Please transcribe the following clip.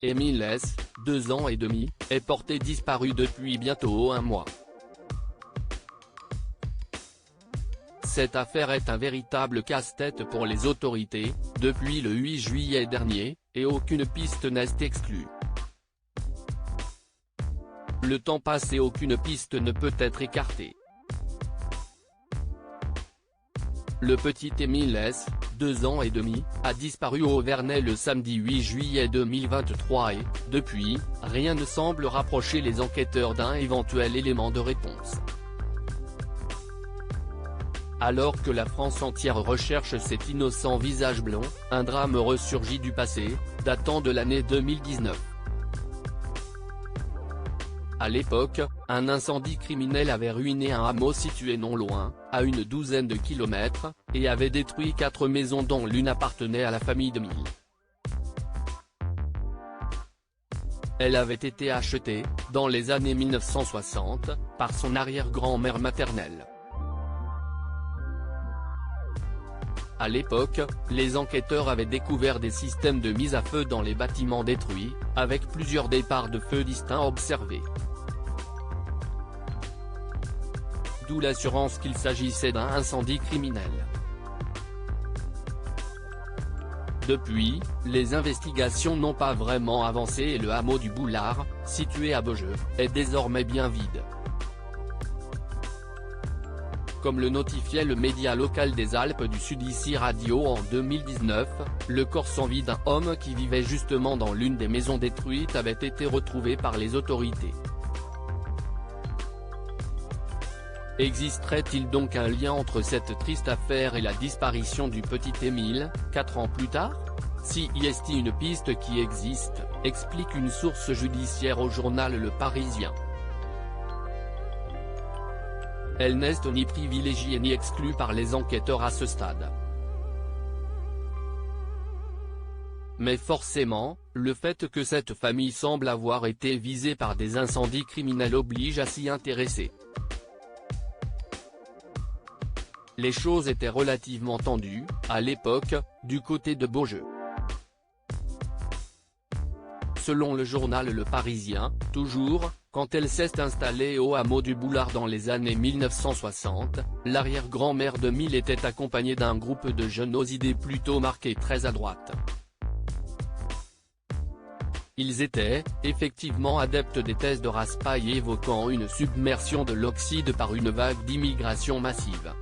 Émile S., 2 ans et demi, est porté disparu depuis bientôt un mois. Cette affaire est un véritable casse-tête pour les autorités, depuis le 8 juillet dernier, et aucune piste n'est exclue. Le temps passe et aucune piste ne peut être écartée. Le petit Émile S., 2 ans et demi, a disparu au Vernet le samedi 8 juillet 2023 et, depuis, rien ne semble rapprocher les enquêteurs d'un éventuel élément de réponse. Alors que la France entière recherche cet innocent visage blond, un drame ressurgit du passé, datant de l'année 2019. À l'époque, un incendie criminel avait ruiné un hameau situé non loin, à une douzaine de kilomètres, et avait détruit 4 maisons dont l'une appartenait à la famille d'Émile. Elle avait été achetée, dans les années 1960, par son arrière-grand-mère maternelle. À l'époque, les enquêteurs avaient découvert des systèmes de mise à feu dans les bâtiments détruits, avec plusieurs départs de feu distincts observés. D'où l'assurance qu'il s'agissait d'un incendie criminel. Depuis, les investigations n'ont pas vraiment avancé et le hameau du Boulard, situé à Beaujeu, est désormais bien vide. Comme le notifiait le média local des Alpes du Sud ICI Radio en 2019, le corps sans vie d'un homme qui vivait justement dans l'une des maisons détruites avait été retrouvé par les autorités. Existerait-il donc un lien entre cette triste affaire et la disparition du petit Émile, 4 ans plus tard? Si y est une piste qui existe, explique une source judiciaire au journal Le Parisien. Elle n'est ni privilégiée ni exclue par les enquêteurs à ce stade. Mais forcément, le fait que cette famille semble avoir été visée par des incendies criminels oblige à s'y intéresser. Les choses étaient relativement tendues, à l'époque, du côté de Beaujeu. Selon le journal Le Parisien, toujours, quand elle s'est installée au hameau du Boulard dans les années 1960, l'arrière-grand-mère d'Émile était accompagnée d'un groupe de jeunes aux idées plutôt marquées très à droite. Ils étaient, effectivement adeptes des thèses de Raspail évoquant une submersion de l'Occide par une vague d'immigration massive.